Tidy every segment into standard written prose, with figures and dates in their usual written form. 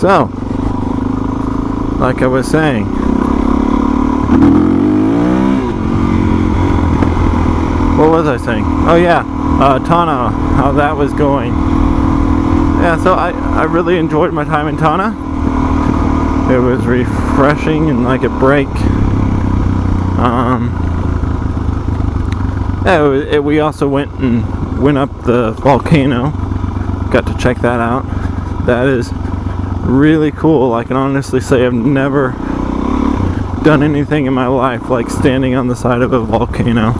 So, like I was saying, what was I saying? Oh yeah, Tanna, how that was going. Yeah, so I really enjoyed my time in Tanna. It was refreshing and like a break. We also went up the volcano. Got to check that out. That is really cool. I can honestly say I've never done anything in my life like standing on the side of a volcano.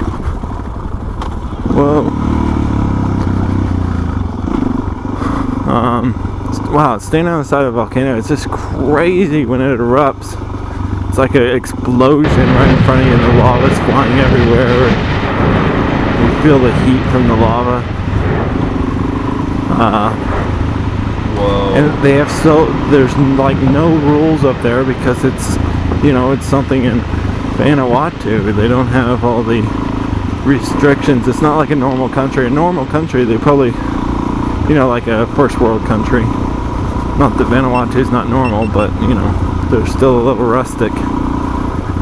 Whoa. Wow, standing on the side of a volcano, it's just crazy when it erupts. It's like an explosion right in front of you and the lava's flying everywhere. You feel the heat from the lava. Whoa. And they have there's like no rules up there because it's, it's something in Vanuatu. They don't have all the restrictions. It's not like a normal country. A normal country, they probably, like a first world country. Not that Vanuatu is not normal, but, they're still a little rustic.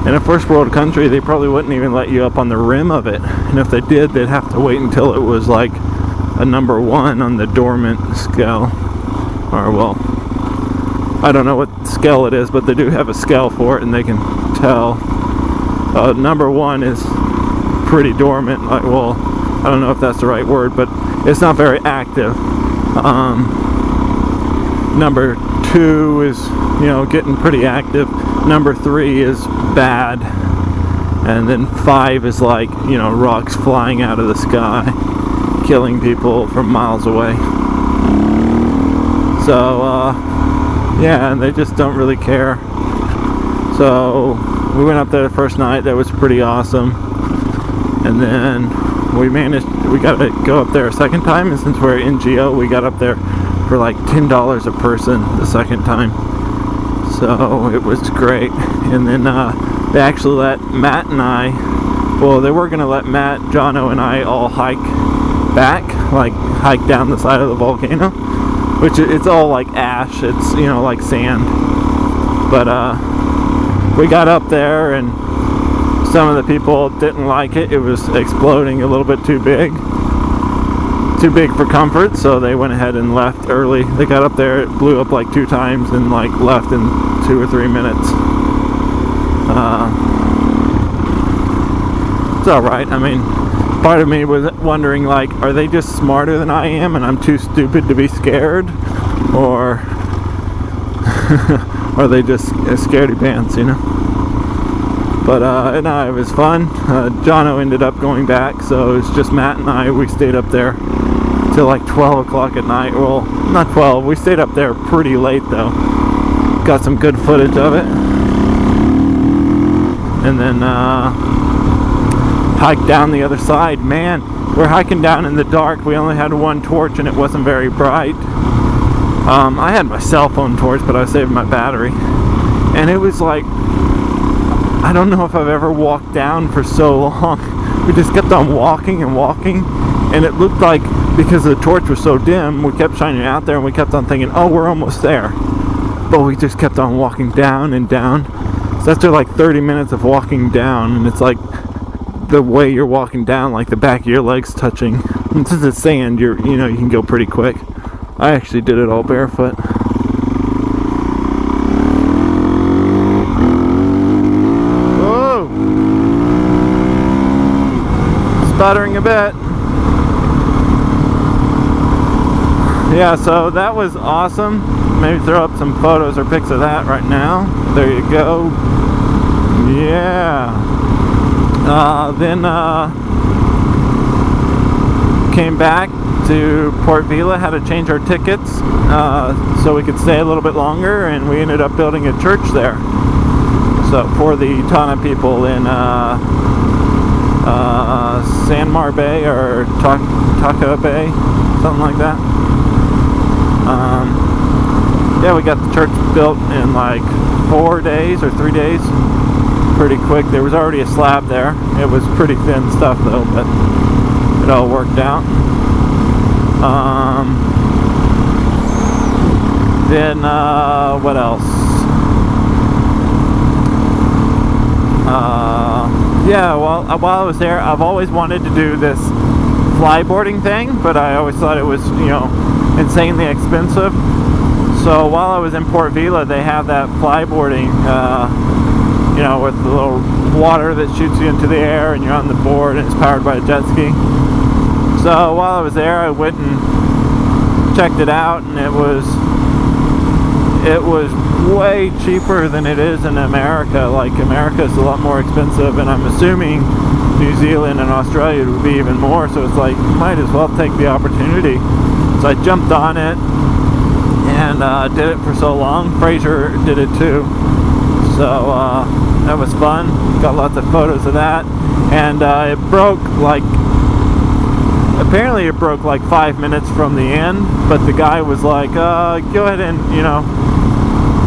In a first world country, they probably wouldn't even let you up on the rim of it. And if they did, they'd have to wait until it was like a number 1 on the dormant scale. Or, well, I don't know what scale it is, but they do have a scale for it, and they can tell. Number 1 is pretty dormant. Like, well, I don't know if that's the right word, but it's not very active. Number 2 is, getting pretty active. Number 3 is bad. And then 5 is like, rocks flying out of the sky, killing people from miles away. So, yeah, and they just don't really care. So, we went up there the first night. That was pretty awesome. And then we got to go up there a second time. And since we're NGO, we got up there for like $10 a person the second time. So it was great. And then they actually let Matt and I, well, they were going to let Matt, Jono, and I all hike back, like hike down the side of the volcano, which it's all like ash. It's, like sand. But we got up there and some of the people didn't like it. It was exploding a little bit too big for comfort, so they went ahead and left early. They got up there, it blew up like 2 times and like left in 2 or 3 minutes. It's alright. I mean, part of me was wondering, like, are they just smarter than I am and I'm too stupid to be scared? Or are they just scaredy pants, But no, it was fun. Jono ended up going back, so it was just Matt and I. We stayed up there till like 12 o'clock at night. Well, not 12. We stayed up there pretty late though. Got some good footage of it. And then hiked down the other side. Man, we're hiking down in the dark. We only had 1 torch and it wasn't very bright. I had my cell phone torch, but I saved my battery. And it was like, I don't know if I've ever walked down for so long. We just kept on walking and walking, and it looked like, because the torch was so dim, we kept shining out there and we kept on thinking, oh, we're almost there. But we just kept on walking down and down. So after like 30 minutes of walking down, and it's like the way you're walking down, like the back of your legs touching. And since it's sand, you can go pretty quick. I actually did it all barefoot. Sputtering a bit. Yeah, so that was awesome. Maybe throw up some photos or pics of that right now. There you go. Yeah. Then came back to Port Vila, had to change our tickets so we could stay a little bit longer, and we ended up building a church there. So for the Tanna people in Sanmar Bay or Taka Bay, something like that. Yeah, we got the church built in like 4 days or 3 days. Pretty quick. There was already a slab there. It was pretty thin stuff though, but it all worked out. Then what else? Yeah, well, while I was there, I've always wanted to do this flyboarding thing, but I always thought it was, you know, insanely expensive. So while I was in Port Vila, they have that flyboarding, you know, with the little water that shoots you into the air, and you're on the board, and it's powered by a jet ski. So while I was there, I went and checked it out, and it was way cheaper than it is in America. Like, America is a lot more expensive, and I'm assuming New Zealand and Australia would be even more. So it's like, might as well take the opportunity. So I jumped on it and did it for so long. Fraser did it too, so that was fun. Got lots of photos of that, and it broke like, apparently it broke like 5 minutes from the end, but the guy was like, go ahead and, you know,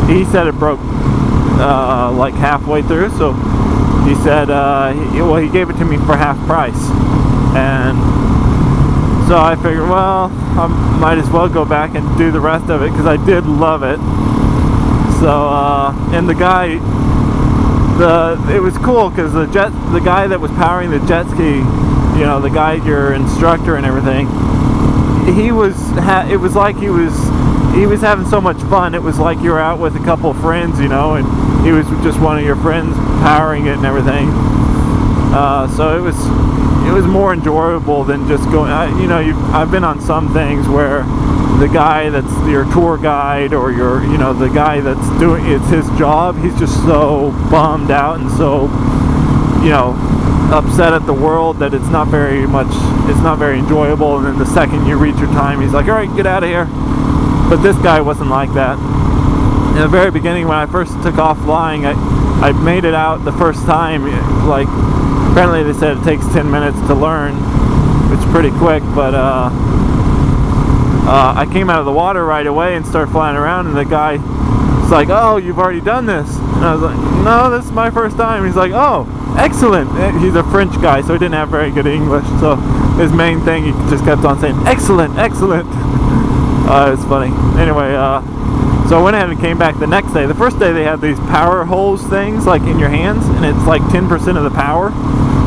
he said it broke like halfway through, so he said, well, he gave it to me for half price. And so I figured, well, I might as well go back and do the rest of it, because I did love it. So and the guy, it was cool, because the guy that was powering the jet ski, you know, the guy, your instructor and everything, it was like he was having so much fun. It was like you were out with a couple of friends, you know, and he was just one of your friends powering it and everything. So it was more enjoyable than just going. You know, I've been on some things where the guy that's your tour guide, or you know, the guy that's doing, it's his job, he's just so bummed out and so, you know, upset at the world that it's not very enjoyable. And then the second you reach your time, he's like, all right, get out of here. But this guy wasn't like that. In the very beginning, when I first took off flying, I made it out the first time. Like, apparently they said it takes 10 minutes to learn, which is pretty quick, but I came out of the water right away and started flying around, and the guy was like, oh, you've already done this? And I was like, no, this is my first time. He's like, oh, excellent. He's a French guy, so he didn't have very good English, so his main thing, he just kept on saying, excellent, excellent. It's funny. Anyway, so I went ahead and came back the next day. The first day they had these power hose things, like in your hands, and it's like 10% of the power,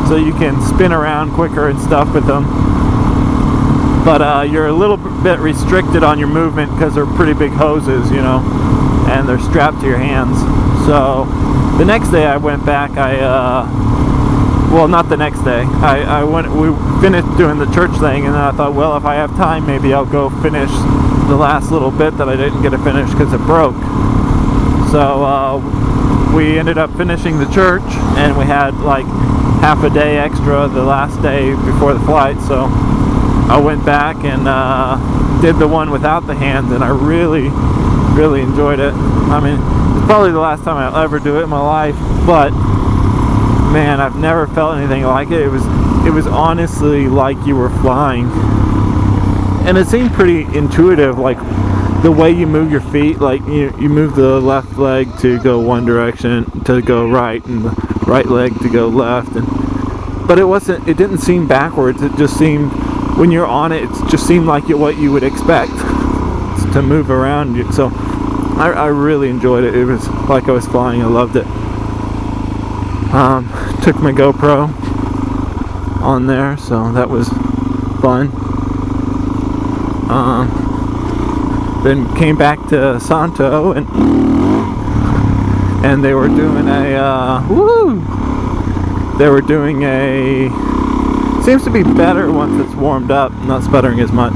so you can spin around quicker and stuff with them. But you're a little bit restricted on your movement, because they're pretty big hoses, you know, and they're strapped to your hands. So the next day I went back, well, not the next day. We finished doing the church thing, and then I thought, well, if I have time, maybe I'll go finish the last little bit that I didn't get to finish because it broke. So we ended up finishing the church, and we had like half a day extra the last day before the flight. So I went back and did the one without the hands, and I really, really enjoyed it. I mean, it's probably the last time I'll ever do it in my life, but man, I've never felt anything like it. It was honestly like you were flying, and it seemed pretty intuitive. Like the way you move your feet, like you move the left leg to go one direction, to go right, and the right leg to go left. But it didn't seem backwards. It just seemed, when you're on it, it just seemed like what you would expect to move around you. So I really enjoyed it. It was like I was flying. I loved it. Took my GoPro on there, so that was fun. Then came back to Santo, and they were doing seems to be better once it's warmed up, not sputtering as much.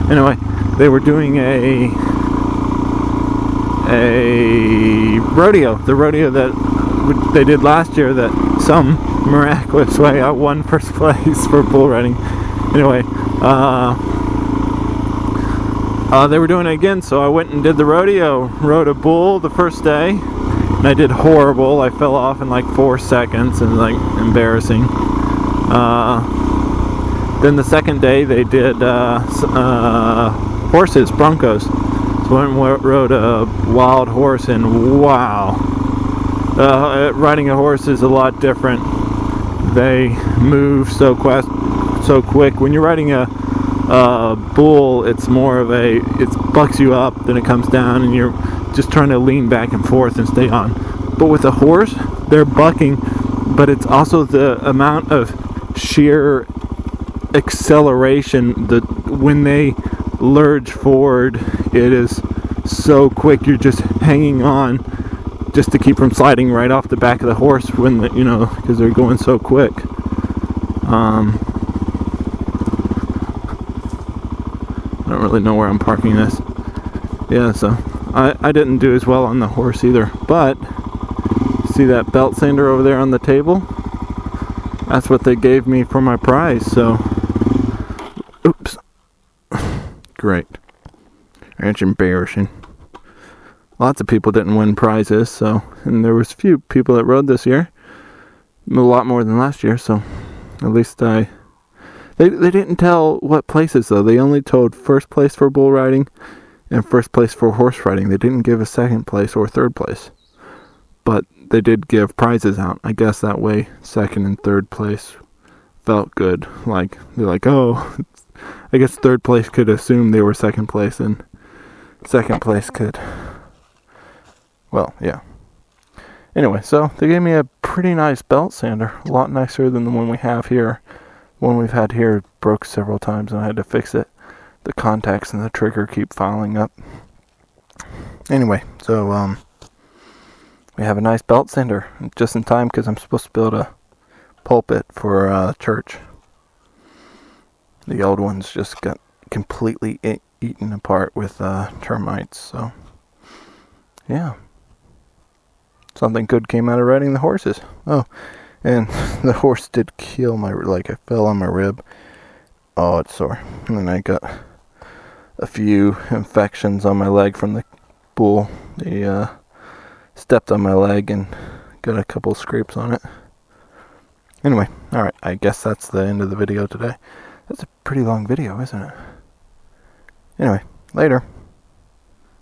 Anyway, they were doing a rodeo, the rodeo that they did last year, that some miraculous way I won first place for bull riding. Anyway, they were doing it again, so I went and did the rodeo. Rode a bull the first day, and I did horrible. I fell off in like 4 seconds, and like embarrassing. Then the second day they did horses, broncos. So I rode a wild horse, and wow. Riding a horse is a lot different. They move so quick. When you're riding a Bull, it's more of it bucks you up, then it comes down, and you're just trying to lean back and forth and stay on. But with a horse, they're bucking, but it's also the amount of sheer acceleration that when they lurch forward, it is so quick. You're just hanging on just to keep from sliding right off the back of the horse when because they're going so quick. I don't really know where I'm parking this. Yeah, so I didn't do as well on the horse either, but see that belt sander over there on the table? That's what they gave me for my prize. So oops. Great. That's embarrassing. Lots of people didn't win prizes, and there was few people that rode this year. A lot more than last year, so at least they didn't tell what places though. They only told first place for bull riding and first place for horse riding. They didn't give a second place or third place. But they did give prizes out. I guess that way second and third place felt good. Like they're like, oh, I guess third place could assume they were second place, and second place could, well, yeah. Anyway, so they gave me a pretty nice belt sander, a lot nicer than the one we have here. One we've had here broke several times and I had to fix it. The contacts and the trigger keep fouling up. Anyway, so we have a nice belt sander just in time because I'm supposed to build a pulpit for church. The old ones just got completely eaten apart with termites, so yeah. Something good came out of riding the horses. Oh, and the horse did kill I fell on my rib. Oh, it's sore. And then I got a few infections on my leg from the bull. They stepped on my leg and got a couple scrapes on it. Anyway, alright, I guess that's the end of the video today. That's a pretty long video, isn't it? Anyway, later.